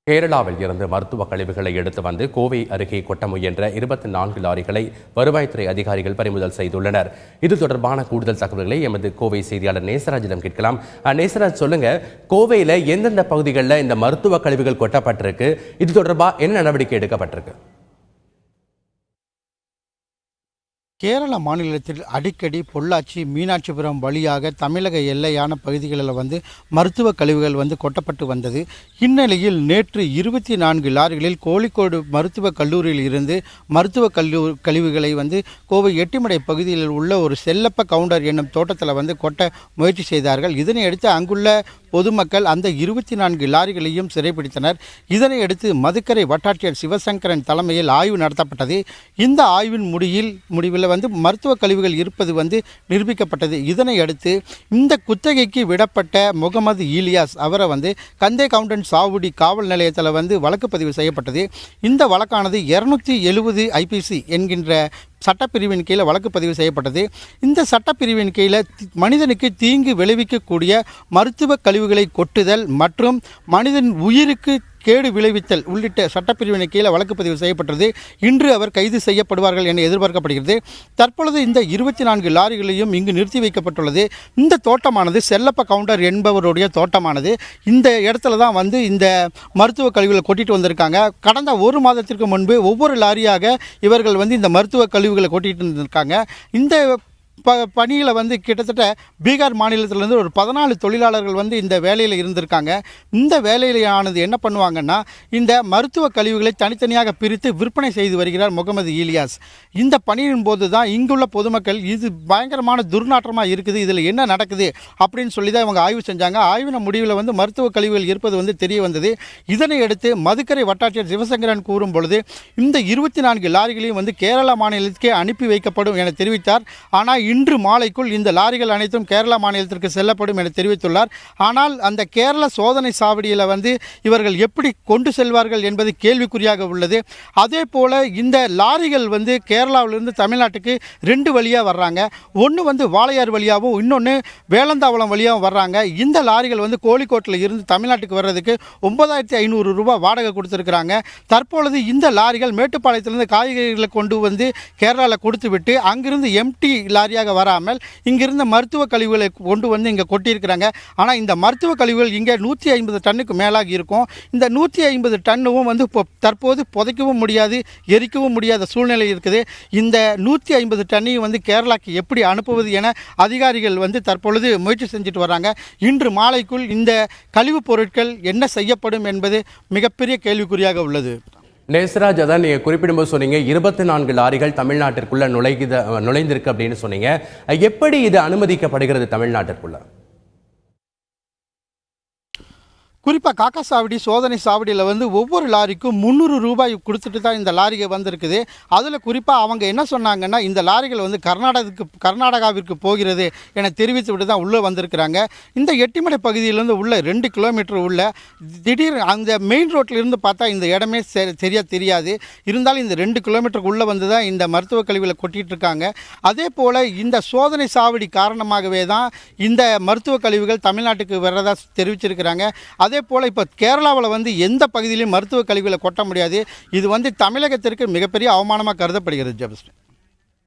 கேரளாவில் இருந்து மருத்துவ கழிவுகளை எடுத்து வந்து கோவை அருகே கொட்ட முயன்ற 24 லாரிகளை வருவாய்த்துறை அதிகாரிகள் பறிமுதல் செய்துள்ளனர். இது தொடர்பான கூடுதல் தகவல்களை எமது கோவை செய்தியாளர் நேசராஜிடம் கேட்கலாம். நேசராஜ், சொல்லுங்க, கோவையில் எந்தெந்த பகுதிகளில் இந்த மருத்துவ கழிவுகள் கொட்டப்பட்டிருக்கு, இது தொடர்பாக என்ன நடவடிக்கை எடுக்கப்பட்டிருக்கு? கேரள மாநிலத்தில் அடிக்கடி பொள்ளாச்சி, மீனாட்சிபுரம் வழியாக தமிழக எல்லையான பகுதிகளில் மருத்துவ கழிவுகள் கொட்டப்பட்டு வந்தது. இந்நிலையில் நேற்று 24 லாரிகளில் கோழிக்கோடு மருத்துவக் கல்லூரியில் இருந்து மருத்துவ கழிவுகளை கோவை எட்டிமடை பகுதியில் உள்ள ஒரு செல்லப்ப கவுண்டர் என்னும் தோட்டத்தில் கொட்ட முயற்சி செய்தார்கள். இதனையடுத்து அங்குள்ள பொதுமக்கள் அந்த 24 லாரிகளையும் சிறைப்பிடித்தனர். இதனையடுத்து மதுக்கரை வட்டாட்சியர் சிவசங்கரன் தலைமையில் ஆய்வு நடத்தப்பட்டது. இந்த ஆய்வின் முடிவில் மருத்துவ கழிவுகள் இருப்பது நிரூபிக்கப்பட்டது. இதனை அடுத்து இந்த குத்தகைக்கு விடப்பட்ட முகமது இலியாஸ் அவரை கந்தே கவுண்டன் சாவுடி காவல் நிலையத்தில் வழக்கு பதிவு செய்யப்பட்டது. இந்த வழக்கானது 270 IPC என்கின்ற சட்டப்பிரிவின் கீழே வழக்கு பதிவு செய்யப்பட்டது. இந்த சட்டப்பிரிவின் கீழே மனிதனுக்கு தீங்கு விளைவிக்கக்கூடிய மருத்துவ கழிவுகளை கொட்டுதல் மற்றும் மனிதன் உயிருக்கு கேடு விளைவித்தல் உள்ளிட்ட சட்டப்பிரிவினை கீழே வழக்கு பதிவு செய்யப்பட்டது. இன்று அவர் கைது செய்யப்படுவார்கள் என எதிர்பார்க்கப்படுகிறது. தற்பொழுது இந்த 24 லாரிகளையும் இங்கு நிறுத்தி வைக்கப்பட்டுள்ளது. இந்த தோட்டமானது செல்லப்ப கவுண்டர் என்பவருடைய தோட்டமானது. இந்த இடத்துல தான் இந்த மருத்துவ கழிவுகளை கொட்டிட்டு வந்திருக்காங்க. கடந்த ஒரு மாதத்திற்கு முன்பு ஒவ்வொரு லாரியாக இவர்கள் இந்த மருத்துவ கழிவுகளை கொட்டிட்டு இருந்திருக்காங்க. இந்த பணியில் கிட்டத்தட்ட பீகார் மாநிலத்திலேருந்து ஒரு 14 தொழிலாளர்கள் இந்த வேலையில் இருந்திருக்காங்க. இந்த வேலையிலானது என்ன பண்ணுவாங்கன்னா, இந்த மருத்துவ கழிவுகளை தனித்தனியாக பிரித்து விற்பனை செய்து வருகிறார் முகமது இலியாஸ். இந்த பணியின் போது தான் இங்குள்ள பொதுமக்கள் இது பயங்கரமான துர்நாற்றமாக இருக்குது, இதில் என்ன நடக்குது அப்படின்னு சொல்லி தான் இவங்க ஆய்வு செஞ்சாங்க. ஆய்வின் முடிவில் மருத்துவ கழிவுகள் இருப்பது தெரிய வந்தது. இதனை அடுத்து மதுக்கரை வட்டாட்சியர் சிவசங்கரன் கூறும் பொழுது இந்த 24 லாரிகளையும் கேரள மாநிலத்துக்கே அனுப்பி வைக்கப்படும் என தெரிவித்தார். ஆனால் இன்று மாலைக்குள் இந்த லாரிகள் அனைத்தும் கேரளா மாநிலத்திற்கு செல்லப்படும் என தெரிவித்துள்ளார். ஆனால் அந்த கேரள சோதனை சாவடியில் இவர்கள் எப்படி கொண்டு செல்வார்கள் என்பது கேள்விக்குறியாக உள்ளது. அதே போல இந்த லாரிகள் கேரளாவிலிருந்து தமிழ்நாட்டுக்கு 2 வழியாக வர்றாங்க. ஒன்று வாளையார் வழியாகவும் இன்னொன்று வேலந்தாவளம் வழியாகவும் வர்றாங்க. இந்த லாரிகள் கோழிக்கோட்டில் இருந்து தமிழ்நாட்டுக்கு வர்றதுக்கு 9500 ரூபாய் வாடகை கொடுத்துருக்குறாங்க. தற்பொழுது இந்த லாரிகள் மேட்டுப்பாளையத்திலிருந்து காய்கறிகளை கொண்டு கேரளாவில் கொடுத்து விட்டு அங்கிருந்து எம்டி லாரியாக வராமல் இங்கிருந்த மருத்துவ கழிவுகளை கொண்டு இங்கே கொட்டியிருக்கிறாங்க. ஆனால் இந்த மருத்துவ கழிவுகள் இங்கே 150 டன்னுக்கு மேலாகி இருக்கும். இந்த 150 டன்னும் தற்போது புதைக்கவும் முடியாது, எரிக்கவும் முடியாத சூழ்நிலை இருக்குது. இந்த 150 டன்னையும் கேரளாக்கு எப்படி அனுப்புவது என அதிகாரிகள் தற்பொழுது முயற்சி செஞ்சுட்டு வராங்க. இன்று மாலைக்குள் இந்த கழிவுப் பொருட்கள் என்ன செய்யப்படும் என்பது மிகப்பெரிய கேள்விக்குறியாக உள்ளது. நேசராஜ், அதான் நீங்கள் குறிப்பிடும்போது சொன்னீங்க 24 லாரிகள் தமிழ்நாட்டிற்குள்ள நுழைந்திருக்கு அப்படின்னு சொன்னீங்க. எப்படி இது அனுமதிக்கப்படுகிறது தமிழ்நாட்டிற்குள்ள? குறிப்பாக காக்கா சாவடி சோதனை சாவடியில் ஒவ்வொரு லாரிக்கும் 300 ரூபாய் கொடுத்துட்டு தான் இந்த லாரிகள் வந்திருக்குது. அதில் குறிப்பாக அவங்க என்ன சொன்னாங்கன்னா, இந்த லாரிகள் கர்நாடகாவிற்கு போகிறது என தெரிவித்து விட்டு தான் உள்ளே வந்திருக்கிறாங்க. இந்த எட்டிமடை பகுதியிலேருந்து உள்ள 2 கிலோமீட்டர் உள்ள திடீர் அந்த மெயின் ரோட்டிலிருந்து பார்த்தா இந்த இடமே சரியாக தெரியாது. இருந்தாலும் இந்த 2 கிலோமீட்டருக்கு உள்ளே வந்து தான் இந்த மருத்துவ கழிவுகளை கொட்டிகிட்டு இருக்காங்க. அதே போல் இந்த சோதனை சாவடி காரணமாகவே தான் இந்த மருத்துவ கழிவுகள் தமிழ்நாட்டுக்கு வர்றதா தெரிவிச்சிருக்கிறாங்க. அதே போல் இப்போ கேரளாவில் எந்த பகுதியிலையும் மருத்துவ கழிவுகளை கொட்ட முடியாது. இது தமிழகத்திற்கு மிகப்பெரிய அவமானமாக கருதப்படுகிறது. ஜெபஸ்ட்.